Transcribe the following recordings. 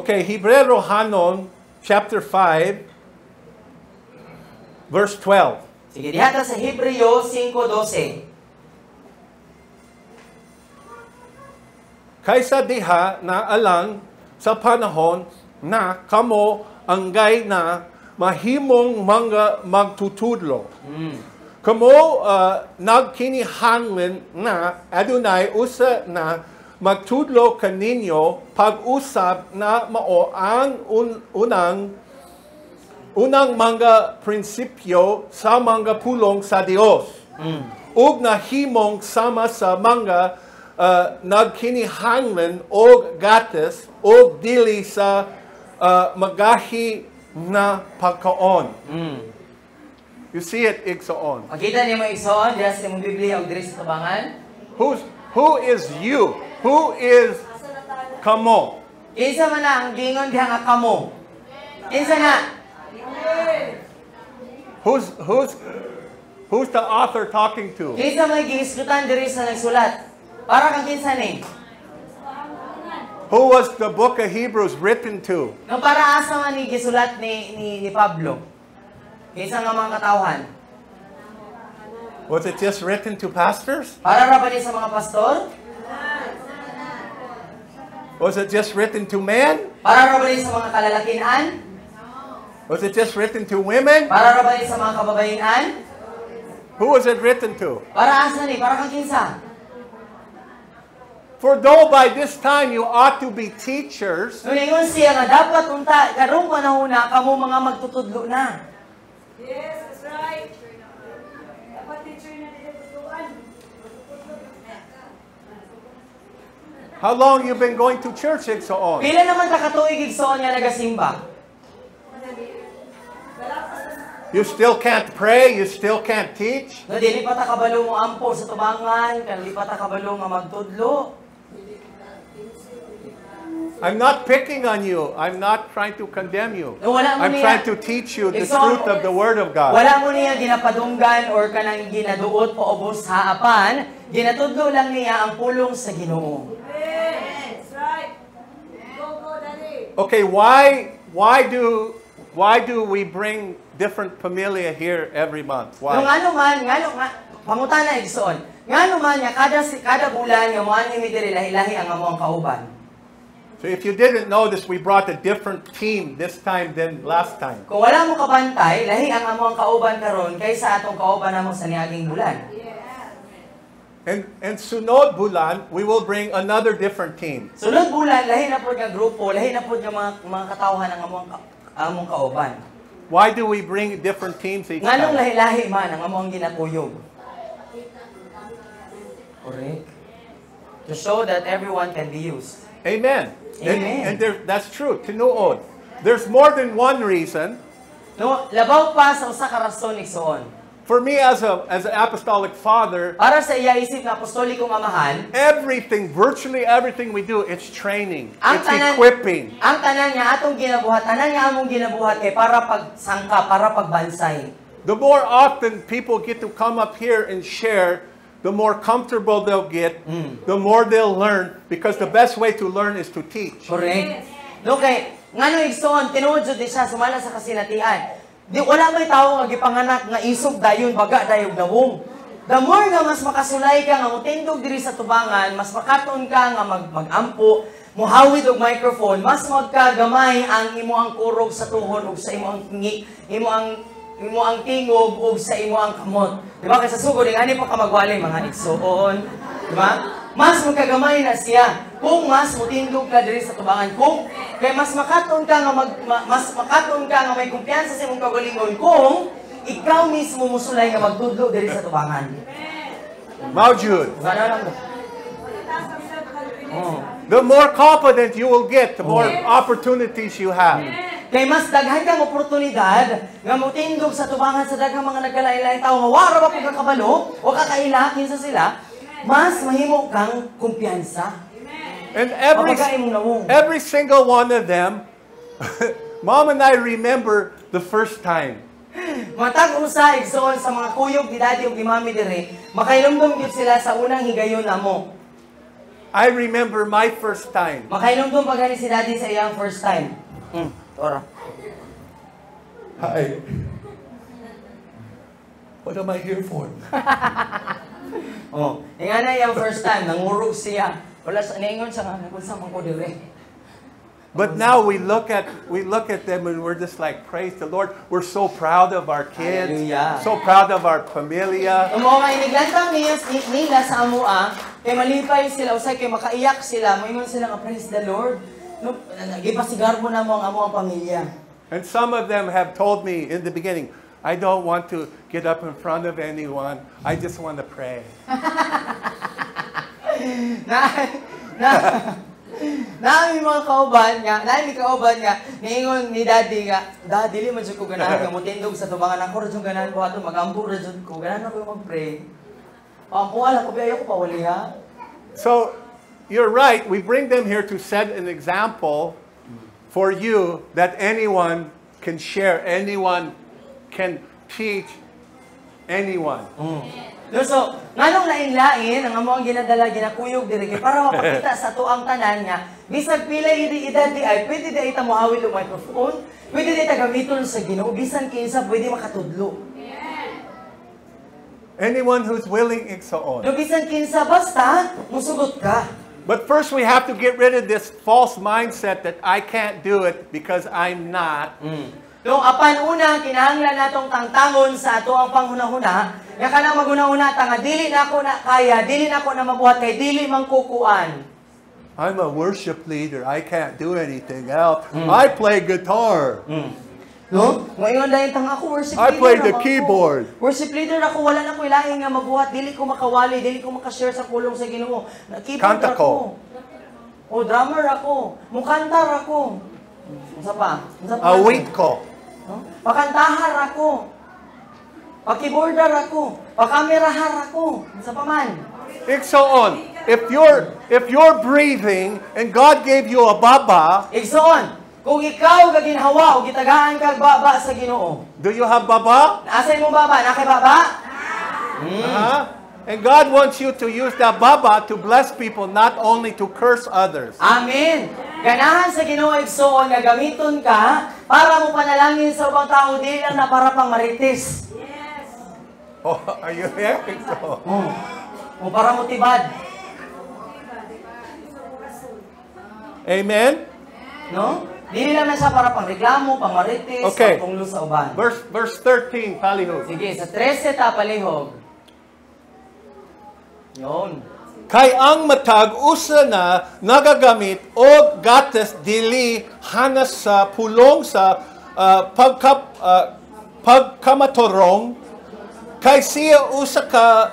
Okay, Hebreo Hanon, chapter 5, verse 12. Sige, diha ta sa Hebreo 5:12. Kaysa diha na alang sa panahon na kamo anggay na mahimong mga magtutudlo. Kamo nagkinihanglan na adunay usa na magtudlo kaninyo pag-usab na mao ang unang mga prinsipyo sa mga pulong sa Dios. Ug nahimong sama sa mga nagkinihanglan og gatas og dili sa magahi na pagkaon. You see it, igsoon. Makita niyo mo igsoon, diha sa imong Biblia ug diri sa tabangan. Who is you? Who is kamo? Kinsa man na ang gingon diha nga kamo? Kinsa na? Who's the author talking to? Kinsa may gihisgutan diri sa nagsulat? Para kang kinsa ni? Who was the book of Hebrews written to? No, para asa man ni gisulat ni Pablo? Kinsa nga mga katawhan? Was it just written to pastors? Para ra ba ni sa mga pastor? Was it just written to men? Para ra ba ni sa mga kalalakian? Was it just written to women? Para ra ba ni sa mga kababaihan? Who was it written to? Para asa ni? Para kang kinsa? For though by this time you ought to be teachers, Nuningon siya nga dapat unta karong panahon na kamo mga magtutudlo na. Yes, that's right. Dapat teacher na nila tutuan. how long you been going to church, igsoon? Pila naman ka katuig igsoon nga nagasimba? You still can't pray, you still can't teach. No, dili pa ta kabalo mo ampo sa tubangan, kan di pa ta kabalo nga magtudlo. I'm not picking on you. I'm not trying to condemn you. No, wala mo I'm niya. trying to teach you the Igsoon, truth of the Word of God. Wala mo niya ginapadunggan or kanang ginaduot paubos sa apan, ginatudlo lang niya ang pulong sa Ginoo. Yes, that's right. Go, Daddy. Okay, why do we bring different familia here every month? No, Why? ngano nga, pangutana igsoon. Ngano man nga kada bulan nga mo ani diri lahi-lahi ang among kauban. So if you didn't know this, we brought a different team this time than last time. Kung wala mo kabantay, lahi ang among kauban karon kaysa atong kauban namo sa niaging bulan. And sunod bulan, we will bring another different team. Sunod bulan lahi na pud nga grupo, lahi na pud nga mga katawhan ang among kauban. Why do we bring different teams each Nganong time? lahi-lahi man ang among ginakuyog? Correct. To show that everyone can be used. Amen. Amen. And that's true. Tinuod. There's more than one reason. No, labaw pa sa usa ka rason igsoon. For me as an apostolic father, Para sa iya isip nga apostolikong amahan, virtually everything we do, it's training. ang It's equipping. ang tanan nga atong ginabuhat, tanan nga among ginabuhat kay para pagsangka, para pagbansay. The more often people get to come up here and share, the more comfortable they'll get, the more they'll learn, because the best way to learn is to teach. Correct. No kay ngano igsoon tinuod jud di siya sumala sa kasinatian. Di wala may tawo nga gipanganak nga isog dayon baga dayog nawong. The more nga mas makasulay ka nga mutindog diri sa tubangan, mas makaton ka nga magampo, muhawid og microphone, mas magkagamay ang imo ang kurog sa tuhod ug sa imo ang tingog ug sa imo ang kamot. Di ba? Kaysa sugod ani pa ka magwalay mga igsoon. Di ba? Mas magkagamay na siya kung mas mutindog ka diri sa tubangan. Kung kay mas makaton ka nga may kumpiyansa sa imong kagalingon kung ikaw mismo musulay nga magtudlo diri sa tubangan. Maujud. Gana lang mo. Oh. The more confident you will get, the more opportunities you have. Kay mas daghan kang oportunidad nga mutindog sa tubangan sa daghang mga nagkalain-lain tao nga wara ba pud kakabalo o kakaila kinsa sila, mas mahimo kang kumpiyansa. And Mapagkain mong nawong. every single one of them, Mom and I remember the first time. Matag usa igsoon sa mga kuyog ni daddy ug ni mami dire, makailumdum gyud sila sa unang higayon namo. I remember my first time. Makainumdum pa gani si daddy sa iyang first time. Tora. Hi. What am I here for? Oh, nga na yung first time, nangurog siya. Wala sa ningon sa nga kung sa man ko dire. But now we look at them and we're just like, praise the Lord. We're so proud of our kids. Hallelujah. So proud of our familia. Mo nga iniglantang nila sa amua, kay malipay sila usay kay makaiyak sila, moingon sila nga praise the Lord. No, gipasigar mo na mo ang among pamilya. And some of them have told me in the beginning, I don't want to get up in front of anyone. I just want to pray. Naami mga kauban nga, niingon ni daddy nga, dili man jud ko ganahan nga motindog sa tubangan ako ra jud ganahan ko ato magampo ra jud ko, ganahan ako mag-pray. Pampuala ko biya ko pawali ha. So, you're right. We bring them here to set an example for you that anyone can share, anyone can teach anyone. So, nganong lain-lain ang among ginadala ginakuyog diri kay para mapakita sa tuang tanan nga bisag pila edad di ay pwede di ita mohawid og microphone, pwede di ta gamiton sa Ginoo bisan kinsa pwede makatudlo. Anyone who's willing, igsoon. No bisan kinsa basta musugot ka. But first we have to get rid of this false mindset that I can't do it because I'm not. No, apan una kinahanglan natong tangtangon sa ato ang panghunahuna, nga kanang maghunahuna ta nga dili na ako na kaya, dili na ako na mabuhat kay dili man kukuan. I'm a worship leader. I can't do anything else. I play guitar. No? Moingon dayon tang ako worship I leader. play the ako. keyboard. Worship leader ako, wala na ko ilahi nga mabuhat, dili ko makawali, dili ko makashare sa pulong sa Ginoo. Keyboard Kanta ako. O drummer ako, mukantar ako. Unsa pa? Awit ko. No? Pakantahar ako. Pakibordar ako. Pakamerahar ako. Sa paman. Igsoon. If you're breathing and God gave you a baba, Igsoon, kung ikaw gaginhawa o gitagaan kag baba sa Ginoo. do you have baba? Naasay mo baba? Nakay baba? And God wants you to use that baba to bless people, not only to curse others. Amen. Ganahan sa Ginoo igsoon nga gamiton ka para mo panalangin sa ubang tao dili lang na para pang marites. Yes. Oh, are you there? So, O para mo tibad. amen? No? Dili lang na siya para pang reklamo, pang marites, Okay. pang tunglo sa uban. Verse 13, palihog. Sige, sa 13 ta palihog. Yon. Kay ang matag usa na nagagamit og gatas dili hanas sa pulong sa pagkamatorong kay siya usa ka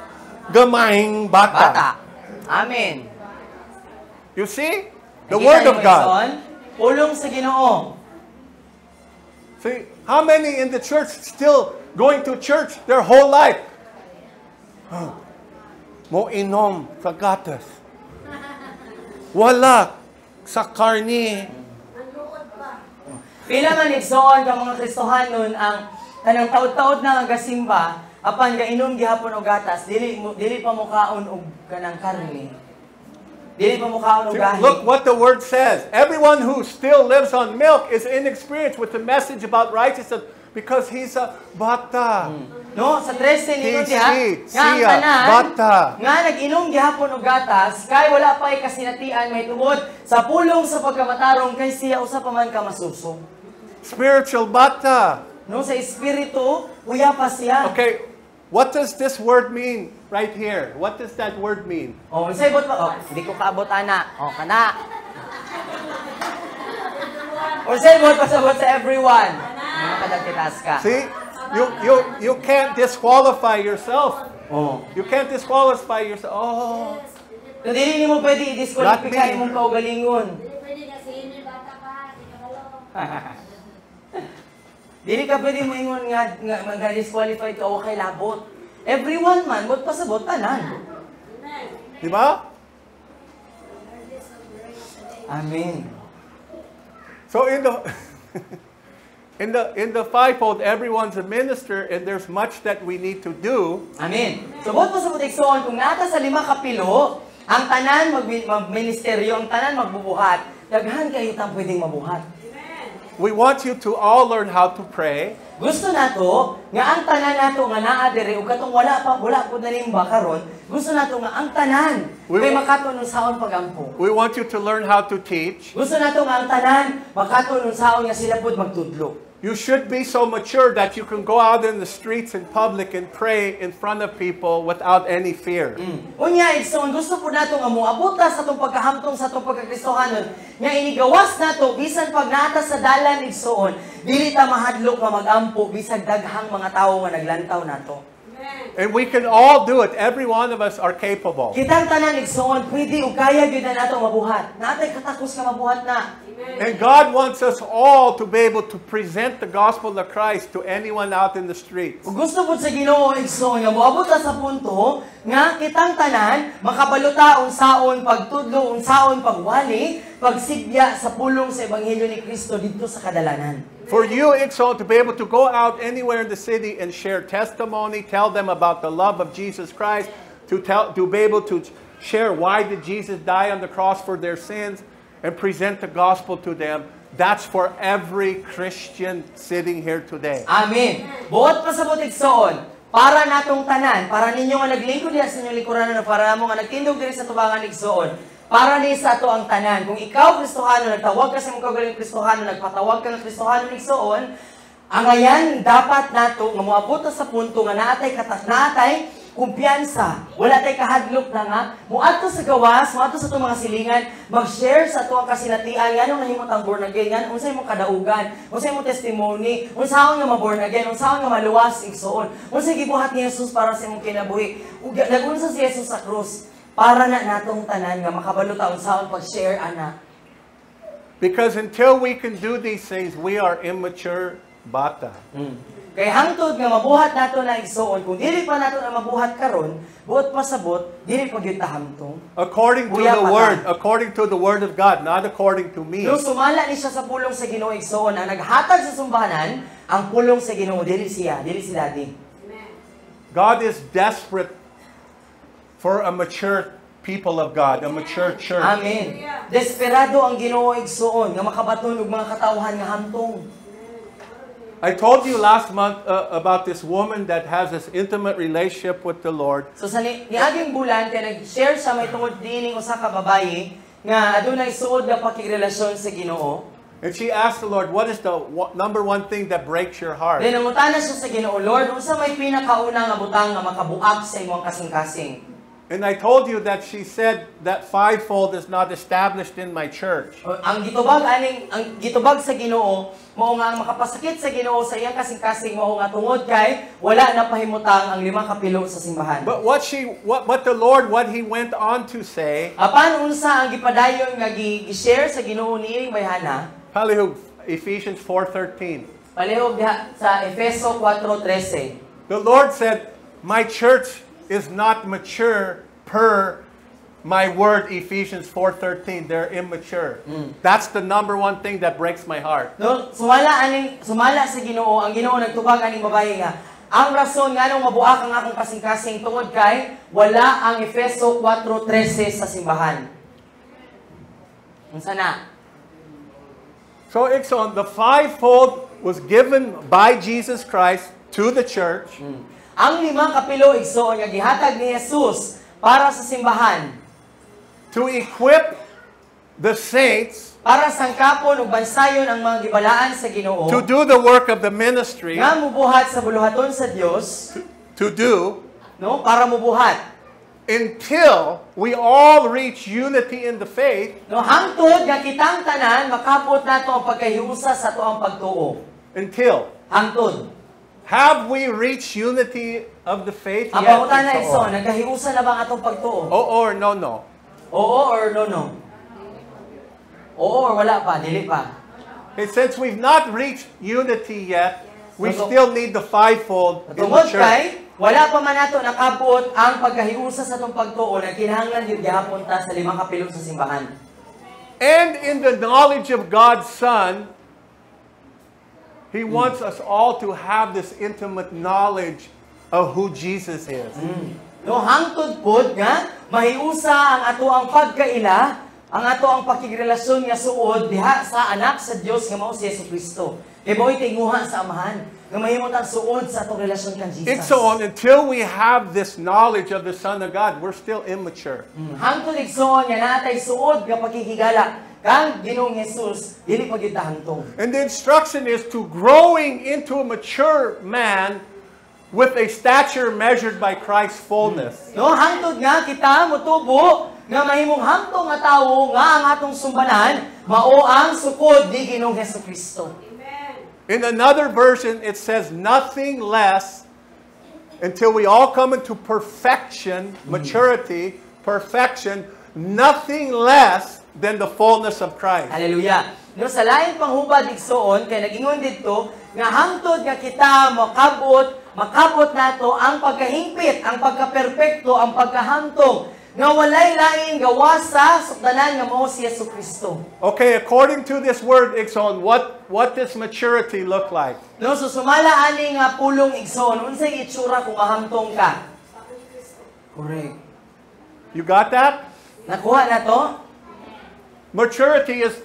gamayng bata. Bata. Amen. You see? The Nakita word niyo of mo, God. Igsoon? Pulong sa Ginoo. See, how many in the church still going to church their whole life? Mo inom sa gatas. Wala sa karne. Pila man igsoon ka mga Kristohanon ang tanang taud-taud na nga gasimba apan gainom gihapon og gatas dili pa mo kaon og kanang karne. Dili pa mo kaon og gahi. Look what the word says. Everyone who still lives on milk is inexperienced with the message about righteousness because he's a bata. No, sa 13 ningon diha, nga ang siya, tanan, bata. nga nag-inom gihapon og gatas, kay wala pa ay kasinatian may tubod sa pulong sa pagkamatarong kay siya usa pa man ka masusog. Spiritual bata. No, sa espiritu, uya pa siya. Okay, what does this word mean right here? What does that word mean? Oh, say bot pa. Oh, hindi ko kaabot ana. Oh, kana. Or say bot pa sabot sa everyone. Mga kadagkitas ka. See? You can't disqualify yourself. Oh. You can't disqualify yourself. Oh. So, dili nimo pwede i-disqualify Not me. imong kaugalingon. Pwede kasi hindi bata pa. Hindi ka malo. Dili ka pwede mo ingon nga mag-disqualify ka o kay labot. Everyone man, bot pa sabot tanan. Di ba? Amen. So in the in the fivefold, everyone's a minister, and there's much that we need to do. Amen. So, bot pa sabot igsoon kung nata sa 5 ka pilo, Ang tanan magministeryo, ang tanan magbubuhat. Daghan kayo tang pwedeng mabuhat. We want you to all learn how to pray. Gusto nato nga ang tanan nato nga naa diri ug katong wala pud na nimba karon, gusto nato nga ang tanan kay makaton saon pagampo. We want you to learn how to teach. Gusto nato nga ang tanan makaton saon nga sila pud magtudlo. You should be so mature that you can go out in the streets in public and pray in front of people without any fear. Unya, igsoon, gusto po nato nga moabot ta sa itong pagkahamtong sa itong pagkakristohanon, nga inigawas nato, bisan pag naata sa dalan, igsoon, dili ta mahadlok nga magampo, bisag daghang mga tao nga naglantaw nato. And we can all do it. Every one of us are capable. Kitang tanan, igsoon, pwede o kaya yun na nato mabuhat. Natay katakos ka mabuhat na. And God wants us all to be able to present the gospel of Christ to anyone out in the streets. Kung gusto po sa Ginoo, igsoon, nga moabot ta sa punto, nga kitang tanan, makabaluta unsaon pagtudlo, unsaon pagwali, pagsigya sa pulong sa Ebanghelyo ni Kristo dito sa kadalanan. For you, Ixon, to be able to go out anywhere in the city and share testimony, tell them about the love of Jesus Christ, to be able to share why did Jesus die on the cross for their sins, and present the gospel to them. That's for every Christian sitting here today. Amen. Buot pa sa butig soon, para natong tanan, para ninyo nga naglingkod diha sa inyong likuran na para mo nga nagtindog diri sa tubangan igsoon, para ni sa ato ang tanan. Kung ikaw Kristohano, nagtawag ka sa imong kaugaling Kristohano, nagpatawag ka ng Kristohano igsoon, ang ayan dapat nato nga moabot sa punto nga naatay naatay kumpiyansa. Wala tay kahadlok na nga. Muadto sa gawas, muadto sa itong mga silingan, mag-share sa ito ang kasinatian, yan ang nahimot ang born again, yan, unsay mo kadaugan, unsay mo testimony, unsaon nga ma-born again, unsaon nga maluwas, igsoon, unsay gibuhat ni Jesus para sa imong kinabuhi. Nagunsa si Jesus sa krus, para na natong tanan nga makabaluta unsaon pag-share, ana. Because until we can do these things, we are immature bata. Kay hangtod nga mabuhat nato na igsoon, kung dili pa nato na mabuhat karon, buot pasabot, dili pa gyud ta hamtong. According to the word of God, not according to me. Nung sumala ni siya sa pulong sa Ginoo igsoon, ang naghatag sa sumbahanan, ang pulong sa Ginoo dili si Daddy. God is desperate for a mature people of God, a mature church. Amen. Desperado ang Ginoo igsoon nga makabaton og mga katawhan nga hamtong. I told you last month about this woman that has this intimate relationship with the Lord. So sa niaging bulan kay nag-share sa may tungod dining usa ka babayi nga adunay suod nga pakirelasyon sa Ginoo. And she asked the Lord, what is the number one thing that breaks your heart? Then nangutana siya sa Ginoo, Lord, unsa may pinakauna nga butang nga makabuak sa imong kasing-kasing? And I told you that she said that fivefold is not established in my church. Ang gitubag sa Ginoo mao nga ang makapasakit sa Ginoo sa iyang kasing-kasing mao nga tungod kay wala na pahimutang ang 5 kapilo sa simbahan. But what the Lord, what He went on to say, apan unsa ang gipadayon nga gi-share sa Ginoo niining bayhana? Palihog, Ephesians 4:13. Palihog diha sa Efeso 4:13. The Lord said, my church is not mature per my word, Ephesians 4:13. They're immature. That's the number one thing that breaks my heart. No, sumala sa Ginoo, ang Ginoo nagtubag aning babaye nga ang rason nga nung mabuak ang akong kasing-kasing tungod kay wala ang Efeso 4:13 sa simbahan. Unsa na? So, Ixon, the fivefold was given by Jesus Christ to the church. Ang 5 kapilo igsoon nga gihatag ni Jesus para sa simbahan to equip the saints para sangkapon ug bansayon ang mga gibalaan sa Ginoo to do the work of the ministry, nga mubuhat sa buluhaton sa Dios to do, no, para mubuhat until we all reach unity in the faith. No, hangtod nga kitang tanan makapot nato ang pagkahiusa sa ato ang pagtuo. Until. Hangtod. Have we reached unity of the faith Ang yet? pangutan na iso, nagkahiusa na ba ang atong pagtuo? Oh, or no, no. Oo or no? Oo or wala pa, dili pa. Okay, since we've not reached unity yet, we still need the fivefold in the Tungod church. kay wala pa man nato nakabot ang pagkahiusa sa atong pagtuo na kinahanglan gyud gihapon ta sa 5 kapilo sa simbahan. And in the knowledge of God's Son, He wants us all to have this intimate knowledge of who Jesus is. No, hangtod pod nga mahiusa ang ato ang pagkaila, ang ato ang pakigrelasyon nga suod diha sa anak sa Dios nga mao si Jesucristo. Kay mo'y tinguha sa amahan nga mahimot ang suod sa atong relasyon kan Jesus. Igsoon, until we have this knowledge of the Son of God, we're still immature. Hangtod igsoon nga natay suod nga pakikigala kang Ginoong Hesus dili pa gyud hangtong. And the instruction is to growing into a mature man with a stature measured by Christ's fullness. No, hangtod nga kita motubo nga mahimong hangtong nga tawo nga ang atong sumbanan mao ang sukod ni Ginoong Hesukristo. Amen. In another version, it says nothing less until we all come into perfection, maturity, perfection, nothing less than the fullness of Christ. Hallelujah. No, sa lain panghubad igsoon kay nag-ingon didto nga hangtod nga kita makabot nato ang pagkahingpit, ang pagkaperpekto, ang pagkahantong nga walay laing gawa sa sukdanan nga mao si Jesucristo. Okay, according to this word, Ixon, what does maturity look like? No, so sumala ani nga pulong igsoon unsay itsura kung mahangtong ka? Correct. You got that? Nakuha na to? Maturity is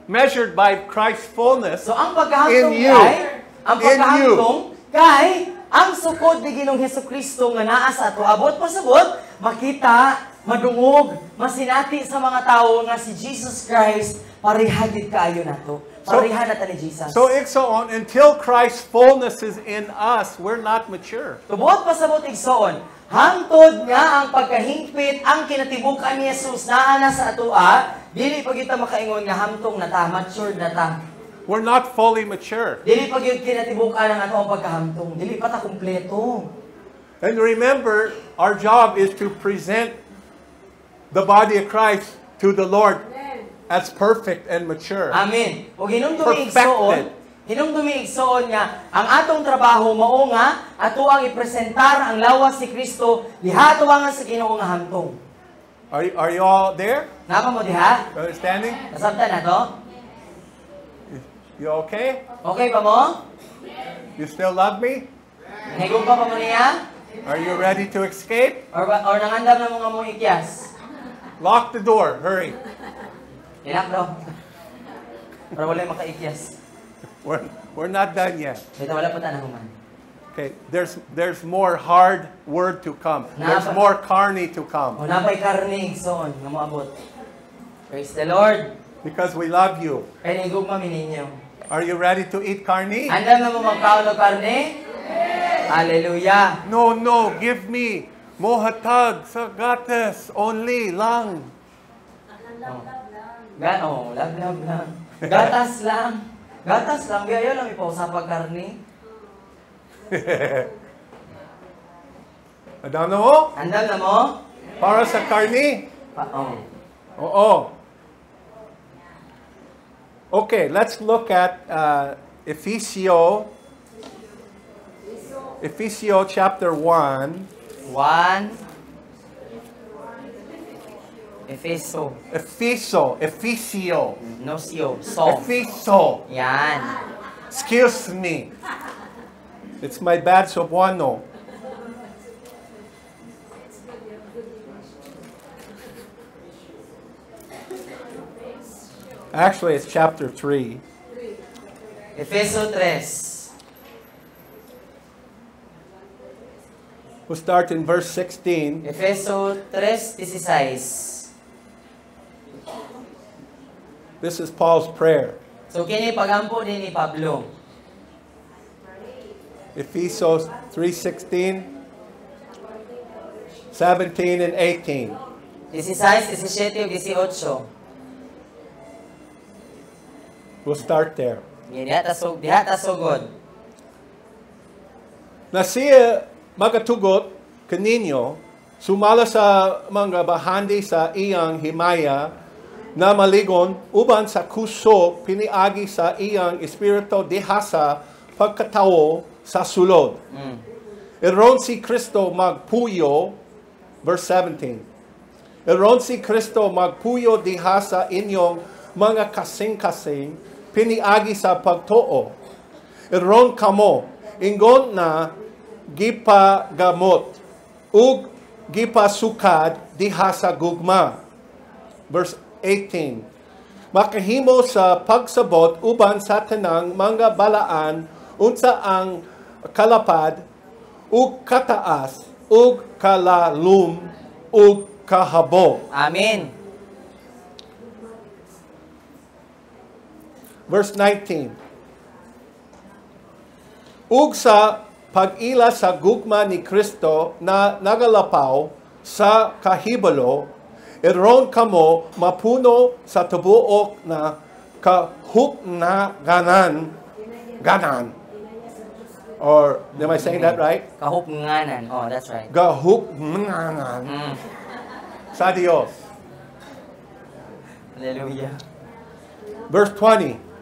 measured by Christ's fullness. So ang pagkahantong In you. kay, ang In pagkahantong kay ang sukod ni Ginoong Hesukristo nga naa sa ato abot pasabot makita, madungog, masinati sa mga tao nga si Jesus Christ parihagid kaayo nato. Pariha na ta ni Jesus. So Ixon, until Christ's fullness is in us, we're not mature. Tubod pasabot igsoon, hangtod nga ang pagkahingpit, ang kinatibukan ni Jesus naa na sa atoa, dili pa kita makaingon nga hamtong na ta, matured na ta. We're not fully mature. Dili pa gyud kinatibukan ang ato ang pagkahamtong. Dili pa ta kumpleto. And remember, our job is to present the body of Christ to the Lord Amen. as perfect and mature. Amen. O Perfected. hinumdumi igsoon nga ang atong trabaho mao nga ato ang ipresentar ang lawas ni Kristo diha tuwangan sa Ginoo nga hamtong. Are you all there? Napa mo diha? Understanding? Nasabtan na to? You okay? Okay pa mo? You still love me? Higog pa mo niya? Are you ready to escape? Or nangandam na mga mong ikyas? Lock the door. Hurry. Ilak daw. Para wala makaikyas. We're not done yet. Dito wala pa ta na human. Okay, there's more hard word to come. There's more carne to O come. napay karne igsoon nga moabot. Praise the Lord. Because we love you. Kaya higog mami ninyo. Are you ready to eat carne? Andam na mo magkaon og karne? Hallelujah. No, give me mohatag sa gatas only lang. Love lang. Gatas lang. Gatas lang. Biyayo lang ipausapag karne. Andam na mo? Andam na mo? Para sa carne? Oo. Oo. Okay, let's look at Ephesio chapter 1. 1. Efeso. No siyo. So. Epheso. Yan. Excuse me. It's my bad Cebuano. Actually, it's chapter 3. Efeso 3. We'll start in verse 16. Efeso 3:16. This is Paul's prayer. So kini pagampo din ni Pablo. Ephesians 3:16, 17, and 18. 16, 17 ug 18. We'll start there. Diha ta sugod. Na siya magatugot kaninyo, sumala sa mga bahandi sa iyang himaya na maligon uban sa kuso piniagi sa iyang espiritu diha sa pagkatawo sa sulod. Iron si Kristo magpuyo, verse 17. Iron si Kristo magpuyo diha sa inyong mga kasing-kasing piniagi sa pagtuo. Iron kamo ingon na gipagamot ug gipasukad diha sa gugma. Verse 18. Makahimo sa pagsabot uban sa tanang mga balaan unsa ang kalapad ug kataas ug kalalum ug kahabo. Amen. Verse 19. Ug sa pag-ila sa gugma ni Kristo na nagalapaw sa kahibalo, iron kamo mapuno sa tubuok na kahupnaganan. Or, am I saying that right? Kahupnganan. Oh, that's right. Gahupnganan sa Dios. Hallelujah. Verse 20.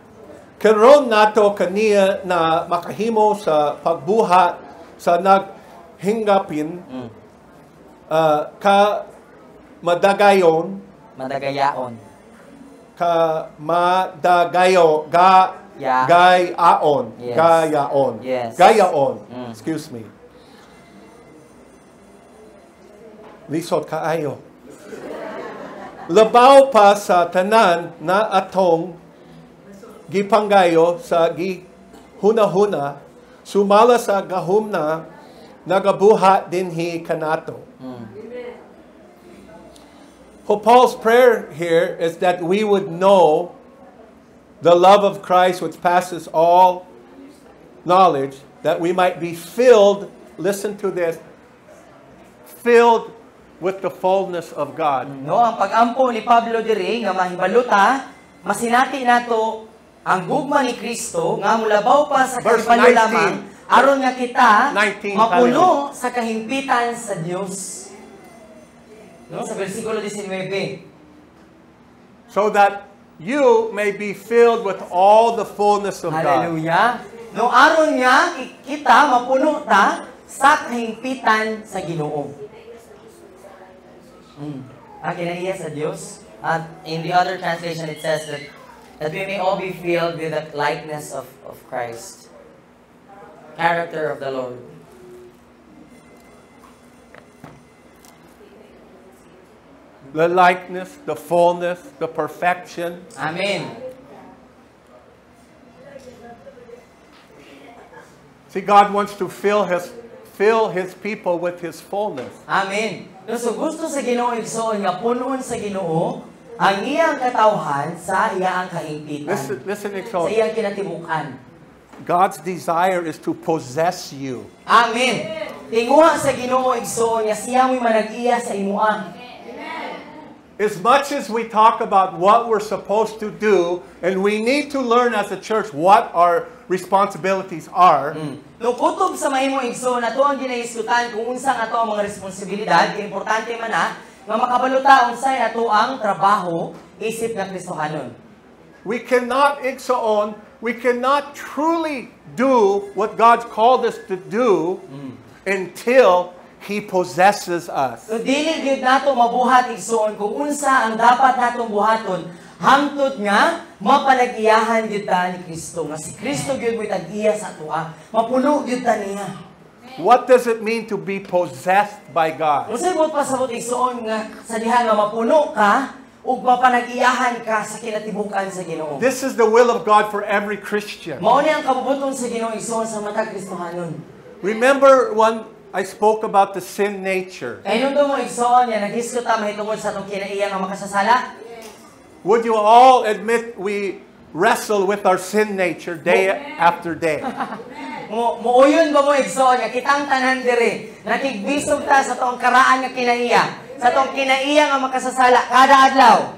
Karon nato kaniya na makahimo sa pagbuhat sa naghinggapin ka madagayon Madagayaon. gayaon. Yes. Gayaon. Yes. Gayaon. Excuse me. Lisod kaayo. Labaw pa sa tanan na atong gipanggayo sa gihuna-huna, sumala sa gahum na nagabuhat dinhi kanato. So Paul's prayer here is that we would know the love of Christ which passes all knowledge, that we might be filled, listen to this, filled with the fullness of God. No, ang pag-ampo ni Pablo diri nga mahibaluta, masinati nato ang gugma ni Kristo nga mulabaw pa sa Verse kahibalo 19. lamang aron nga kita 19, mapuno sa kahimpitan sa Dios. No, sa bersikulo 19. So that you may be filled with all the fullness of God. Hallelujah. No, aron nga kita mapuno ta sa kahimpitan sa Ginoo. Kinaiya sa Diyos. In the other translation, it says that we may all be filled with the likeness of Christ. Character of the Lord. The likeness, the fullness, the perfection. Amen. See, God wants to fill His people with His fullness. Amen. So gusto sa Ginoo igsoon nga punon sa Ginoo ang iyang katawhan sa iyang kahimpitan. Listen, Sa iyang kinatibukan. God's desire is to possess you. Amen. Tinguha sa Ginoo igsoon nga siya mo'y manag-iya sa imuha. As much as we talk about what we're supposed to do, and we need to learn as a church what our responsibilities are, No kutob sa mahimo igsoon ato ang ginaiskutan kung unsa nga ato ang mga responsibilidad, importante man nga makabaluta unsay ato ang trabaho isip nga Kristohanon. we cannot truly do what God's called us to do until He possesses us. So dili gyud nato mabuhat igsoon kung unsa ang dapat natong buhaton hangtod nga mapanag-iyahan gyud ta ni Kristo nga si Kristo gyud mo'y tag-iya sa atoa mapuno gyud ta niya. What does it mean to be possessed by God? Unsay bot pasabot igsoon nga sa diha nga mapuno ka ug mapanag-iyahan ka sa kinatibukan sa Ginoo. This is the will of God for every Christian. Mao ni ang kabubuton sa Ginoo igsoon sa matag Kristohanon. Remember when I spoke about the sin nature? Kay nung mo igsoon nga naghisgot ta mahitungod sa atong kinaiya nga makasasala. Would you all admit we wrestle with our sin nature day after day? Muuyon ba mo igsoon nga kitang tanan diri nakigbisog ta sa atong karaan nga kinaiya, sa atong kinaiya nga makasasala kada adlaw.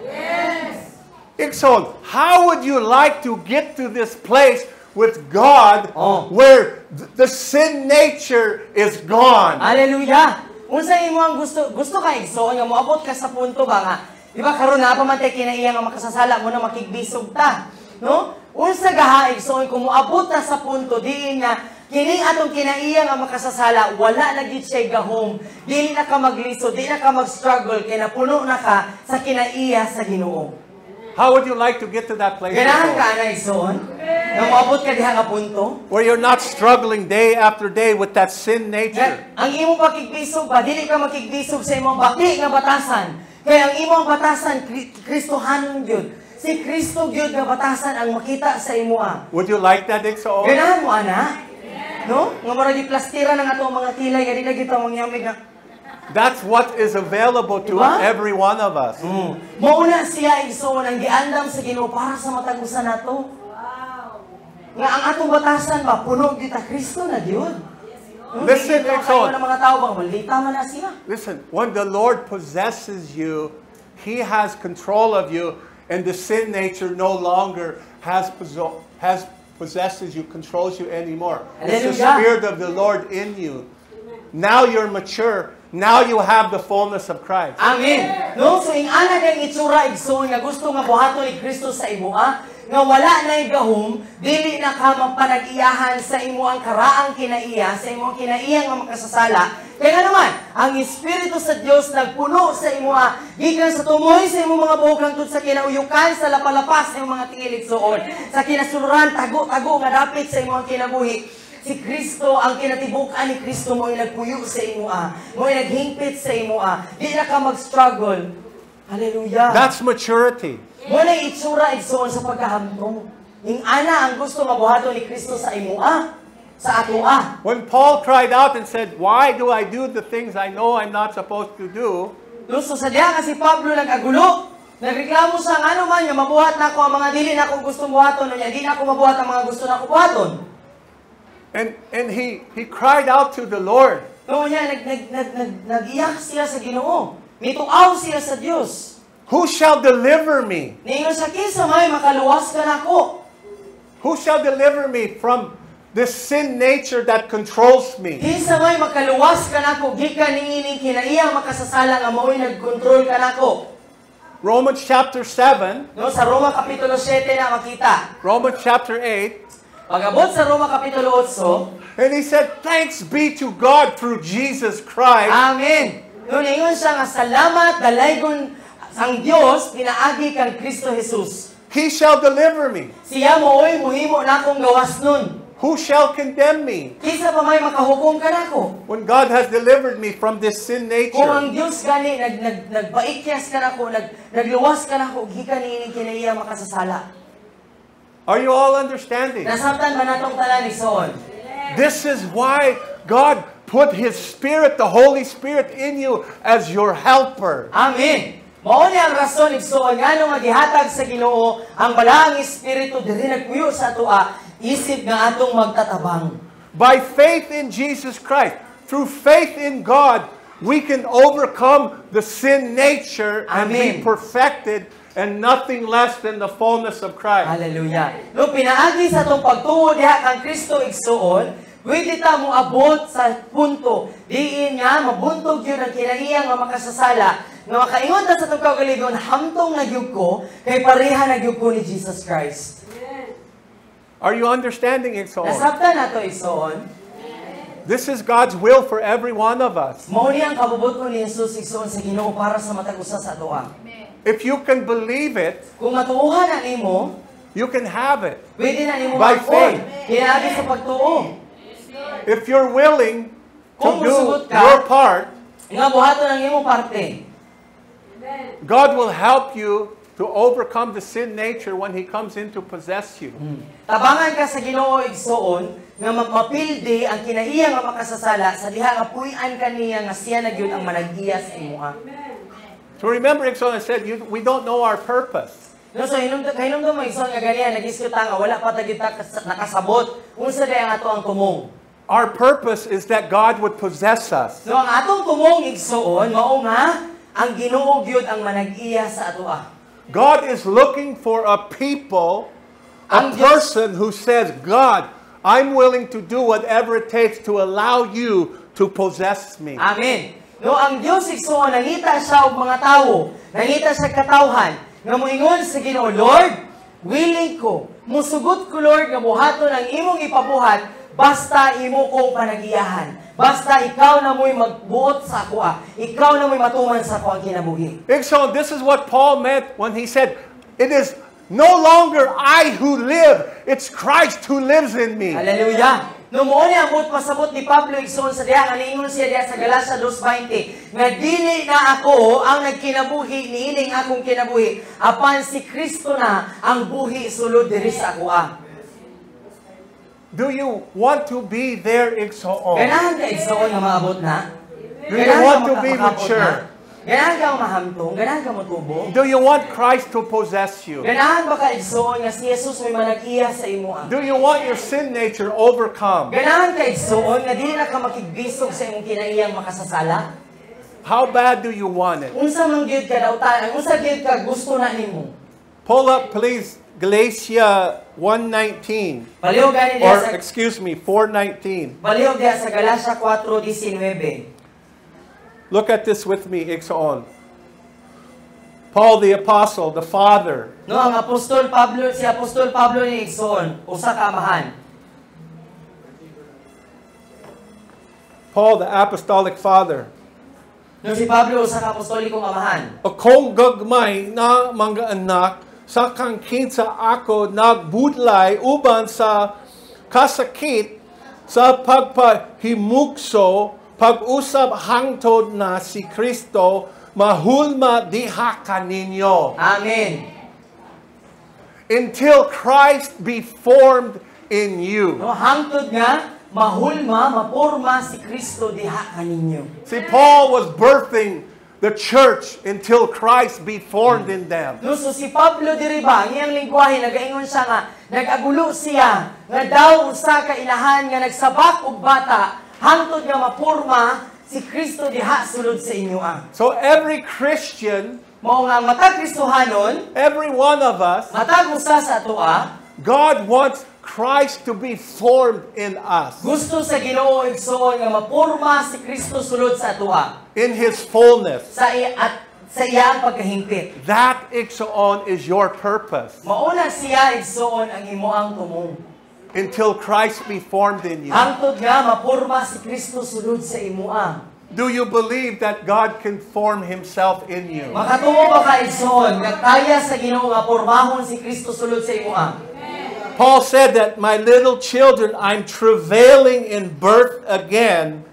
Ikson, how would you like to get to this place with God where the sin nature is gone? Hallelujah! Unsa imo ang gusto ka igsoon nga moabot ka sa punto ba nga, di ba karon na pa man tay kinaiya nga makasasala mo na makigbisog ta, no? Unsa gaha igsoon kung moabot ta sa punto diin nga kini atong kinaiya nga makasasala wala na gyud siya gahom, dili na ka maglisod, dili na ka mag-struggle kay napuno na ka sa kinaiya sa Ginoo. How would you like to get to that place? Ganahan ka Igsoon? na igsoon? Nga maabot ka diha nga punto? Where you're not struggling day after day with that sin Nga, nature. ang imong pakigbisog ba, dili ka makigbisog sa imong bati nga batasan. Kaya ang imong batasan, Kristohanon yun. Si Kristo yun nga batasan ang makita sa imo. Would you like that, Igsoon? Ganahan mo, ana? No? Nga marag plastira ng ato mga tilay, nga di na kita mangyamig na. That's what is available to Diba? every one of us. Mauna siya igsoon ang giandam sa Ginoo para sa matagusan nato. Nga ang atong batasan ba puno kita Kristo na Diyon. Listen, Igsoon. Ng mga tao bang malita man na siya. Listen, when the Lord possesses you, He has control of you, and the sin nature no longer possesses you, controls you anymore. It's the Hallelujah. Spirit of the Lord in you. Now you're mature. Now you have the fullness of Christ. Amen. No, so ing ana kang itsura igsoon nga gusto nga buhaton ni Kristo sa imo nga wala na gahom, dili na ka magpanag-iyahan sa imo ang karaang kinaiya, sa imo ang kinaiyang nga makasasala. Kaya naman, ang Espiritu sa Dios nagpuno sa imo gikan sa tumoy sa imo mga buhok hangtod sa kinauyukan, sa lapalapas sa imo mga tingil igsoon, sa kinasuluran tago-tago nga dapit sa imo ang kinabuhi. Si Kristo, ang kinatibukan ni Kristo mo ay nagpuyo sa imo mo ay naghingpit sa imo Di na ka mag-struggle. Hallelujah. That's maturity. Mo na itsura igsoon sa pagkahamtong. Ing ana ang gusto mabuhaton ni Kristo sa imo sa ato When Paul cried out and said, "Why do I do the things I know I'm not supposed to do?" Gusto sa diha kasi Pablo nag-agulo. Nagreklamo sa ano man nga mabuhat na ako ang mga dili na akong gusto buhaton unya di na ako mabuhat ang mga gusto na ako buhaton. And he cried out to the Lord. No niya nag-iyak siya sa Ginoo. Mituaw siya sa Dios. Who shall deliver me? Ningon sa kinsa may makaluwas ka nako. Who shall deliver me from this sin nature that controls me? Kinsa may makaluwas ka nako gikan niining kinaiyang makasasala nga mao'y nagkontrol ka nako. Romans chapter 7, No sa Roma kapitulo 7 na makita. Romans chapter 8, Pag-abot sa Roma kapitulo 8, and he said, "Thanks be to God through Jesus Christ." Amen. No ningon siya nga salamat dalaygon ang Dios pinaagi kang Kristo Jesus. He shall deliver me. Siya mooy muhimo nakong gawas nun. Who shall condemn me? Kinsa pa may makahukom ka nako? When God has delivered me from this sin Kung ang nature. Dios gani nagbaikyas ka nako, nagluwas ka nako gikan niining kinaiya makasasala. Are you all understanding? Nasabtan ba natong tanan igsoon? This is why God put His Spirit, the Holy Spirit, in you as your helper. Amen. Mao ni ang rason igsoon ngano nga gihatag sa Ginoo ang balaang espiritu diri nagpuyo sa atoa isip nga atong magtatabang. By faith in Jesus Christ, through faith in God, we can overcome the sin nature and be Amen. perfected and nothing less than the fullness of Christ. Hallelujah. No pinaagi sa atong pagtuo diha kang Kristo igsoon, pwede ta mo abot sa punto diin nga mabuntog gyud ang kinaiyang nga makasasala nga makaingon ta sa atong kaugalingon hamtong nagyug ko kay pareha nagyug ko ni Jesus Christ. Are you understanding it so? Nasabtan nato igsoon. This is God's will for every one of us. Mao ni ang kabubuton ni Jesus igsoon sa Ginoo para sa matag usa sa atoa. If you can believe it, Kung matuuhan na nimo, you can have it. pwede na nimo By mag-afford. faith. Kinaagi sa pagtuo. If you're willing to Kung do musugot ka, your part, nga buhaton ang imong parte. God will help you to overcome the sin nature when He comes in to possess you. Tabangan ka sa Ginoo igsoon nga mapildi ang kinaiya nga makasasala sa diha nga puy-an kaniya nga siya na gyud ang manag-iya sa imuha. So remember, Exxon, I said, we don't know our purpose. No, so hinumdum mo igsoon nga ganiya nagiskuta nga wala pa tagid ta nakasabot unsa day ang ato ang tumong. Our purpose is that God would possess us. No, ang atong tumong igsoon mao nga ang Ginoo gyud ang manag-iya sa atoa. God is looking for a people, a Ang Diyos- person who says, God, I'm willing to do whatever it takes to allow you to possess me. Amen. No, ang Dios igsoon nangita siya og mga tawo, nangita siya katawhan nga moingon sa Ginoo, Lord, willing ko, musugot ko Lord nga buhaton ang imong ipabuhat basta imo kong panagiyahan. Basta ikaw na mo'y magbuot sa ako. Ikaw na mo'y matuman sa ako ang kinabuhi. So this is what Paul meant when he said, It is no longer I who live, it's Christ who lives in me. Hallelujah. Nung mo ni ambot pasabot ni Pablo igsoon sa diha kaningon siya diha sa Galacia 2:20 nga dili na ako ang nagkinabuhi niining akong kinabuhi apan si Kristo na ang buhi sulod diri sa akoa. Do you want to be there, igsoon? Ganahan ka igsoon nga maabot na? Do you want to be mature? Ganahan ka mahamtong, ganahan ka matubo. Do you want Christ to possess you? Ganahan ba ka igsoon nga si Jesus may manag-iya sa imo? Do you want your sin nature overcome? Ganahan ka igsoon nga dili na ka makigbisog sa imong kinaiyang makasasala? How bad do you want it? Unsa man gyud ka daw unsa gyud ka gusto na nimo? Pull up, please, Galatia 1:19. Palihog gani diha Or, sa excuse me, 4:19. Palihog diha sa Galacia 4:19. Look at this with me, igsoon. Paul the Apostle, the Father, No, ang Apostol Pablo, si Apostol Pablo ni igsoon, usa ka amahan. Paul the Apostolic Father, No, si Pablo usa ka apostolikong amahan. akong gagmay na mga anak, sa kang kinsa ako nagbudlay uban sa kasakit sa pagpahimugso, pag-usab hangtod na si Kristo mahulma diha kaninyo. Amen. Until Christ be formed in you. No, hangtod nga mahulma, maporma si Kristo diha kaninyo. See, Paul was birthing the church until Christ be formed in them. No, so si Pablo diri ba, ang iyang lingwahe nagaingon siya nga nagagulo siya nga daw usa ka ilahan nga nagsabak og bata hangtod nga maporma si Kristo diha sulod sa inyo. So every Christian, Mao nga ang matag Kristohanon, every one of us, matag usa sa atoa, God wants Christ to be formed in us gusto sa Ginoo igsoon nga maporma si Kristo sulod sa atoa in His fullness. sa iyang pagkahimpit. That, igsoon, is your purpose. Mauna siya igsoon ang himuang tumong. Until Christ be formed in you. Hangtod nga maporma si Kristo sulod sa imuang. Do you believe that God can form Himself in you? Makatuo ba ka igsoon nga kaya sa Ginoo nga pormahon si Kristo sulod sa imuang? Paul said that, my little children, I'm travailing in birth again,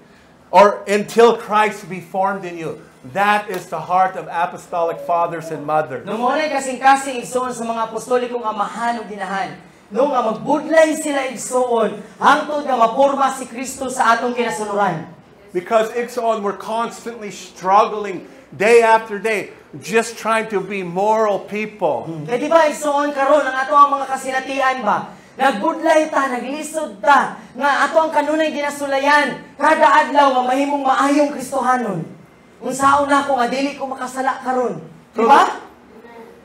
or until Christ be formed in you. That is the heart of apostolic fathers and mothers. Nung unay kasing-kasing igsoon sa mga apostolikong amahan o dinahan, nung nga magbudlay sila igsoon, hangtod nga maporma si Kristo sa atong kinasunuran. Because, igsoon, we're constantly struggling day after day, just trying to be moral people. Kaya di ba igsoon karon ang ato ang mga kasinatian ba? Nagbudlay ta, naglisod ta, nga ato ang kanunay ginasulayan, kada adlaw nga mahimong maayong Kristohanon. Unsaon na ko nga dili ko makasala karon. Di ba?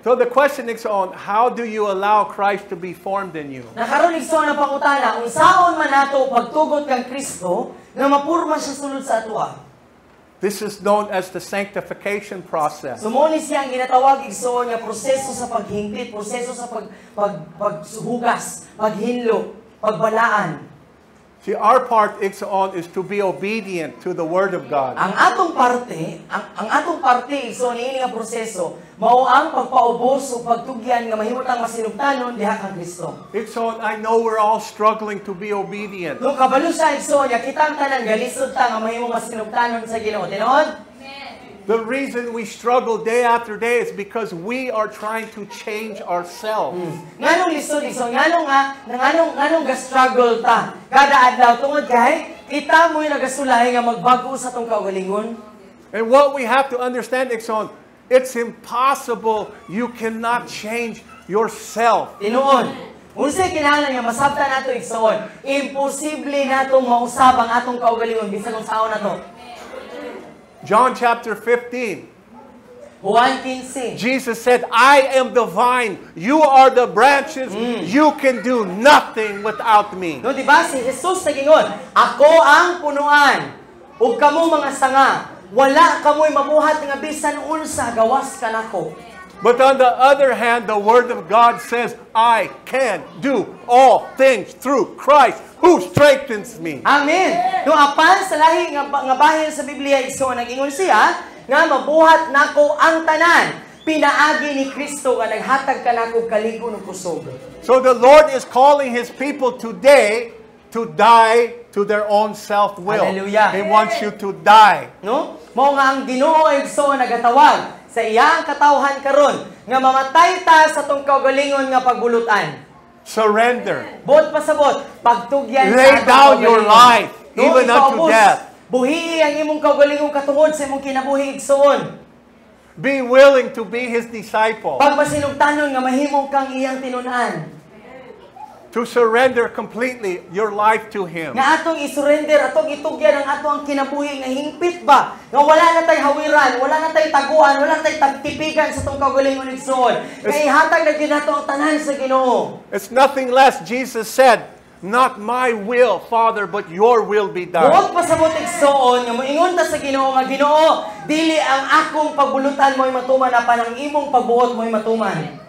So the question is on, how do you allow Christ to be formed in you? Nakaroon igsoon ang pangutana, unsaon man nato pagtugot kang Kristo nga mapurma siya sulod sa atoa. This is known as the sanctification process. Sumuni siya ang ginatawag igsoon nga proseso sa paghingpit, proseso sa paghugas, paghinlo, pagbalaan. See, our part, igsoon, is to be obedient to the Word of God. Ang atong parte igsoon niini nga proseso mao ang pagpaubos o pagtugyan nga mahimutang masinugtanon diha kang Kristo. Igsoon, I know we're all struggling to be obedient. Nung kabalo siya igsoon nga kitang tanan galisod ta nga mahimong masinugtanon sa Ginoo. Tinuod? The reason we struggle day after day is because we are trying to change ourselves. Nganong lisod igsoon, nganong ga-struggle ta kada adlaw tungod kay kita mo'y nagasulay nga magbago sa tong kaugalingon. And what we have to understand, igsoon, it's impossible. You cannot change yourself. Tinuod. Unsay kinahanglan nga masabtan nato igsoon, imposible natong mausab ang atong kaugalingon bisan kung saon nato. John chapter 15. Juan 15. Jesus said, I am the vine, you are the branches, you can do nothing without me. No, di ba si Jesus nagingon, ako ang punuan, ug kamo mga sanga, wala kamoy mabuhat nga bisan unsa gawas kanako. But on the other hand, the Word of God says, I can do all things through Christ who strengthens me. Amen. No, apan sa lahi nga bahin sa Biblia igsoon nagingon siya nga mabuhat nako ang tanan pinaagi ni Kristo nga naghatag kanako kaligo ng kusog. So the Lord is calling His people today to die to their own self-will. Hallelujah. He wants you to die. No? Mao nga ang Ginoo igsoon nagatawag sa iyang katawhan karon nga mamatay ta sa tong kaugalingon nga pagbulutan. Surrender. Bot pasabot, pagtugyan Lay sa atong down your kaugalingon. life, even unto ipaubos. death. Buhii ang imong kaugalingong katungod sa imong kinabuhi igsoon. Be willing to be His disciple. Pag masinugtanon nga mahimong kang iyang tinun-an. To surrender completely your life to Him. Nga atong isurrender, atong itugyan ang atong kinabuhi nga hingpit ba? Nga wala na tay hawiran, wala na tay taguan, wala na tay tagtipigan sa tong kaugalingon igsoon. Nga ihatag na gyud nato ang tanan sa Ginoo. It's nothing less. Jesus said, "Not my will, Father, but your will be done." Buot pasabot igsoon nga moingon ta sa Ginoo nga Ginoo, dili ang akong pagbulutan mo'y matuman apan ang imong pagbuot mo'y matuman.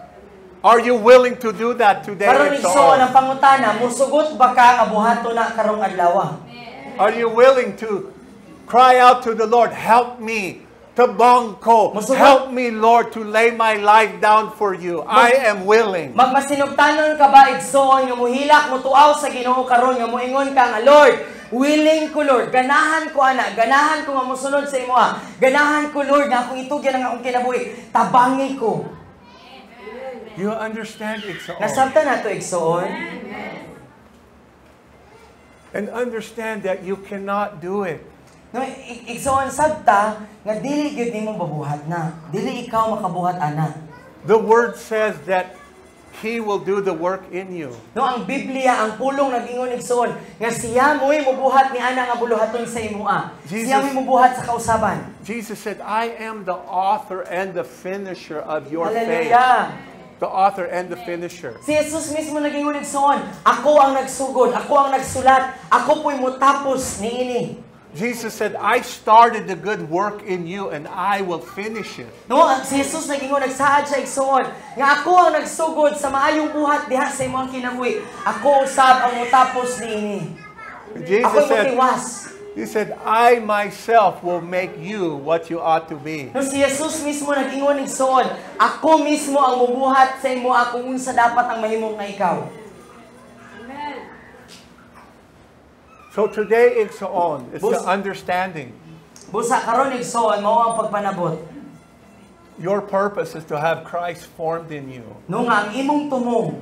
Are you willing to do that today? Karon It's igsoon all. ang pangutana, musugot ba ka nga buhaton na karong adlaw? Are you willing to cry out to the Lord, "Help me, Tabangko, Musugot. help me, Lord, to lay my life down for you. I am willing." Magmasinugtanon ka ba igsoon nga muhilak mo tuaw sa Ginoo karon nga moingon ka nga Lord, willing ko Lord, ganahan ko ana, ganahan ko nga mosunod sa imo. Ganahan ko Lord nga akong itugyan ang akong kinabuhi, tabangi ko. You understand it's all. Nasabtan nato igsoon. And understand that you cannot do it. No, igsoon sabta nga dili gyud nimo babuhat na. Dili ikaw makabuhat ana. The Word says that He will do the work in you. No, ang Biblia ang pulong nag-ingon igsoon nga siya mo'y mubuhat ni ana nga buluhaton sa imoa. Siya mo'y mubuhat sa kausaban. Jesus said, "I am the author and the finisher of your faith." Hallelujah. The author and the finisher. Si Jesus mismo nag-ingon igsoon, ako ang nagsugod, ako ang nagsulat, ako po'y mutapos niini. Jesus said, "I started the good work in you and I will finish it." No, si Jesus nag-ingon nagsaad sa igsoon nga ako ang nagsugod sa maayong buhat diha sa imong kinabuhi. Ako usab ang mutapos niini. Jesus Ako'y said, mutiwas. He said, "I myself will make you what you ought to be." No, si Jesus mismo nag-ingon igsoon, ako mismo ang mubuhat sa imo kung unsa dapat ang mahimong nga ikaw. Amen. So today it's on. It's the Bus- understanding. Busa karon igsoon mao ang pagpanabot. Your purpose is to have Christ formed in you. No nga ang imong tumong,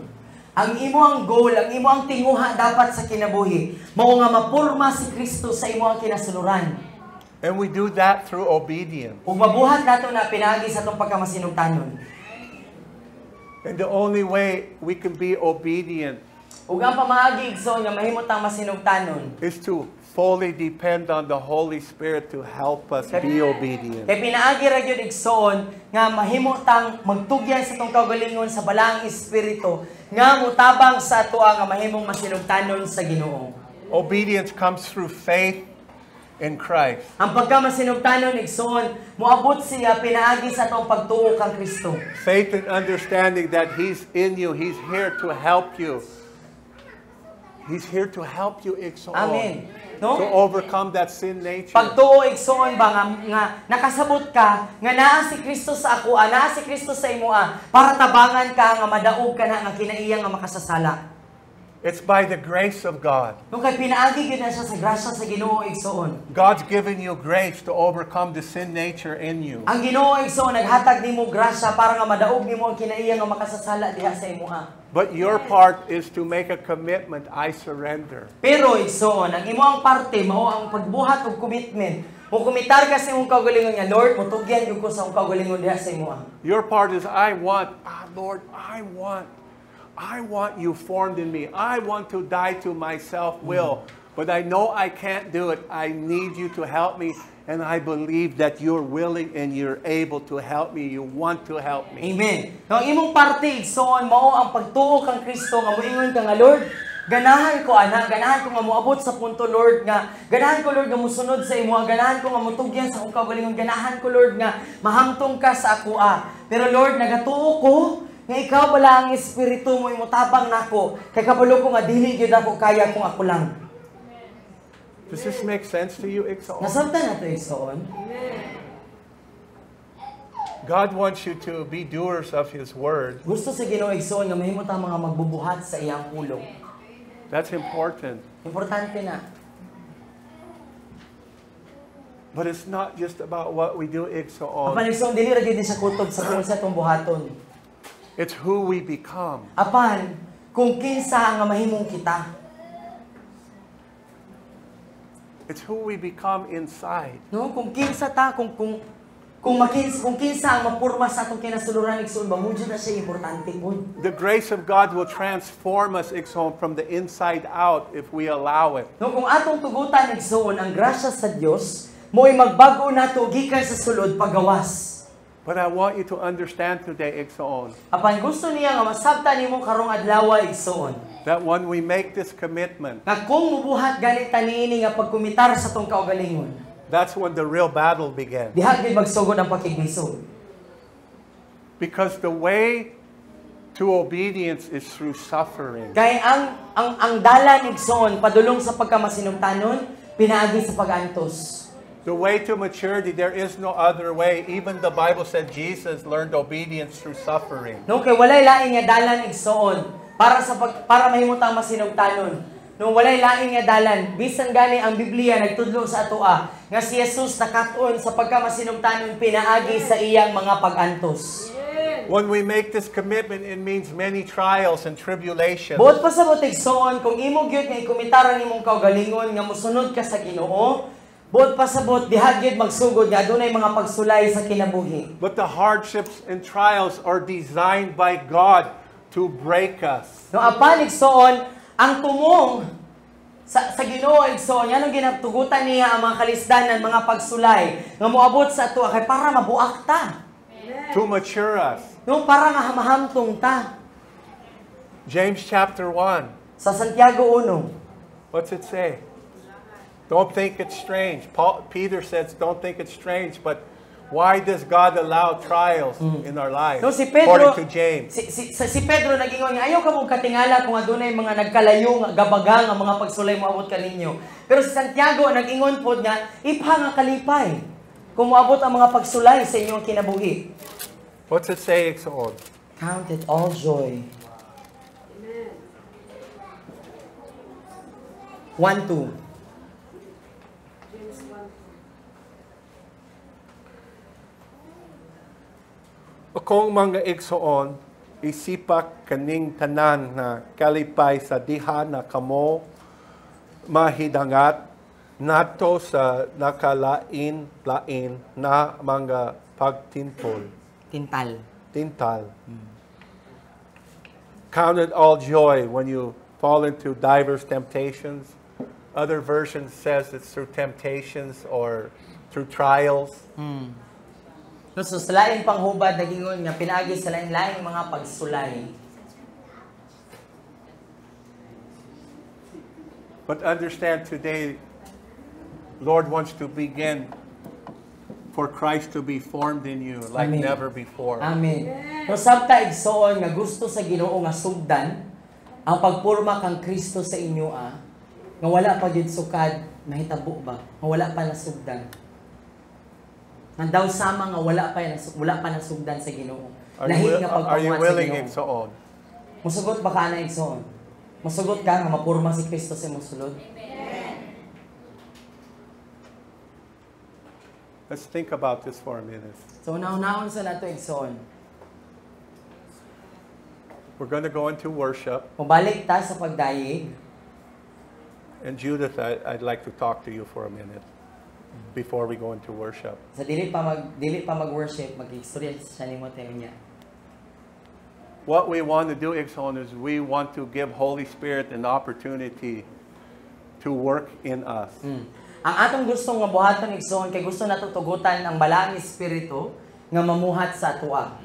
ang imo ang goal, ang imo ang tinguha dapat sa kinabuhi, mao nga mapurma si Kristo sa imo ang kinasuluran. And we do that through obedience. Ug mabuhat nato na pinaagi sa atong pagkamasinugtanon. And the only way we can be obedient Ug ang pamaagi igsoon nga mahimot ang masinugtanon. is to fully depend on the Holy Spirit to help us be obedient. Kay pinaagi ra gyud igsoon nga mahimo tang magtugyan sa tong kaugalingon sa balaang espiritu nga mutabang sa atoa nga mahimong masinugtanon sa Ginoo. Obedience comes through faith in Christ. Ang pagkamasinugtanon igsoon moabot siya pinaagi sa atong pagtuo kang Kristo. Faith and understanding that He's in you. He's here to help you. He's here to help you, Iksoon, Amen. to No? overcome that sin nature. Pagtuo igsoon ba nga nakasabot ka nga naa si Kristo sa ako, naa si Kristo sa imo para tabangan ka nga madaog ka na nga kinaiya nga makasasala. It's by the grace of God. Nung kay pinaagi gyud na siya sa grasya sa Ginoo igsoon. God's given you grace to overcome the sin nature in you. Ang Ginoo igsoon naghatag nimo grasya para nga madaog nimo ang kinaiya nga makasasala diha sa imo. But your part is to make a commitment, I surrender. Pero igsoon ang imo ang parte mao ang pagbuhat og commitment. Mo kumitar ka sa imong kaugalingon nga Lord, mutugyan gyud ko sa imong kaugalingon diha sa imo. Your part is, Lord, I want you formed in me. I want to die to my self-will. But I know I can't do it. I need you to help me. And I believe that you're willing and you're able to help me. You want to help me. Amen. Ang imong parte igsoon mao ang pagtuo kang Kristo nga moingon ka nga Lord, ganahan ko ganahan ko nga moabot sa punto Lord nga ganahan ko Lord nga mosunod sa imo, ganahan ko nga motugyan sa akong kaugalingon, ganahan ko Lord nga mahamtong ka sa ako. Pero Lord, nagatuo ko nga ikaw bala ang espiritu mo imutabang nako kay kabalo ko nga dili gyud ako kaya kung ako lang. Does this make sense to you, Iksaon? Nasabtan nato igsoon. God wants you to be doers of His Word. Gusto sa Ginoo igsoon nga mahimot ang mga magbubuhat sa iyang pulong. That's important. Importante na. But it's not just about what we do, igsoon. Apan igsoon dili ra gyud sa kutob sa kung sa tong buhaton. It's who we become. Apan kung kinsa nga mahimong kita. It's who we become inside. No, kung kinsa ta, kung kinsa ang mapurma sa atong kinasuluran igsoon ba mo jud na siya importante pod. The grace of God will transform us, igsoon, from the inside out if we allow it. No, kung atong tugutan igsoon ang grasya sa Dios, mo'y magbago nato gikan sa sulod pagawas. But I want you to understand today, igsoon, Apan gusto niya nga masabtan nimo karong adlaw igsoon. that when we make this commitment, Nga kung mubuhat ganit niini nga pagkumitar sa tong kaugalingon. that's when the real battle begins. Diha gid magsugod ang pakiglisod. Because the way to obedience is through suffering. Kay ang dalan igsoon padulong sa pagkamasinungtanon pinaagi sa pagantos. The way to maturity, there is no other way. Even the Bible said Jesus learned obedience through suffering. No kay walay lain nga dalan igsoon para mahimot ang masinungtanon. No walay lain nga dalan bisan gani ang Biblia nagtudlo sa atoa nga si Jesus nakat-on sa pagkamasinungtanon pinaagi sa iyang mga pagantos. When we make this commitment, it means many trials and tribulations. Buot pa sa igsoon kung imo gyud nga ikumitaran nimong kaugalingon nga mosunod ka sa Ginoo, buot pa sa diha gyud magsugod nga adunay mga pagsulay sa kinabuhi. But the hardships and trials are designed by God to break us. No apan igsoon ang tumong sa Ginoo igsoon yan ang ginatugutan niya ang mga kalisdanan, mga pagsulay nga moabot sa ato kay para mabuak ta. To mature us. No para nga hamahamtong ta. James chapter 1. Sa Santiago 1. What's it say? Don't think it's strange. Peter says, don't think it's strange, but why does God allow trials in our lives? No si Pedro According to James. si Pedro nagingon nga ayaw ka mong katingala kung adunay mga nagkalayo nga gabaga nga mga pagsulay moabot kaninyo. Pero si Santiago nagingon pod nga ipha nga kalipay kung moabot ang mga pagsulay sa inyong kinabuhi. What's it say, igsoon? Count it all joy. 1-2. Kung mga igsoon, isipak kaning tanan na kalipay sa diha na kamo mahidangat nato sa nakalain-lain na mga pagtintol. Tintal. Count it all joy when you fall into diverse temptations. Other versions says it's through temptations or through trials. So sa laing panghubad nagingon nga pinaagi sa lain-laing mga pagsulay. But understand today, Lord wants to begin for Christ to be formed in you like Amen. never before. Amen. No sabta igsoon nga gusto sa Ginoo nga sugdan ang pagpurma kang Kristo sa inyo nga wala pa gyud sukad nahitabo ba nga wala pa nasugdan. Nga daw sama nga wala pa nasugdan sa Ginoo. Lahi nga Are you pagpurma sa willing, Ginoo. igsoon? Musugot ba ka na igsoon? Musugot ka nga mapurma si Kristo sa imong sulod? Let's think about this for a minute. So nauna-una sa nato igsoon. We're going to go into worship. Mabalik ta sa pagdayeg. And Judith, I'd like to talk to you for a minute before we go into worship. Sa dili pa mag-worship, mag-istorya sa nimo tayo niya. What we want to do, igsoon, is we want to give Holy Spirit an opportunity to work in us. Ang atong gustong nga buhaton igsoon kay gusto nato tugutan ang balaang espiritu nga mamuhat sa atoa.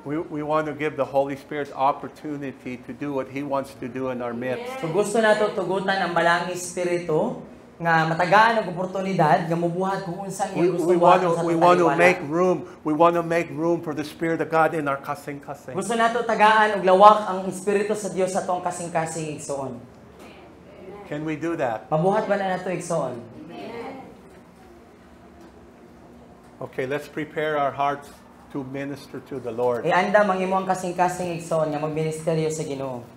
We want to give the Holy Spirit opportunity to do what He wants to do in our midst. So gusto nato tugutan ang balaang espiritu nga matagaan ang oportunidad nga mobuhat kung unsa iya gusto buhaton sa We want to taliwala. make room. We want to make room for the Spirit of God in our kasing-kasing. Gusto nato tagaan og lawak ang espiritu sa Dios sa atong kasing-kasing igsoon. Can we do that? Mabuhat ba na nato igsoon? Okay, let's prepare our hearts to minister to the Lord. Anda mang imo ang kasing-kasing igsoon nga magministeryo sa Ginoo.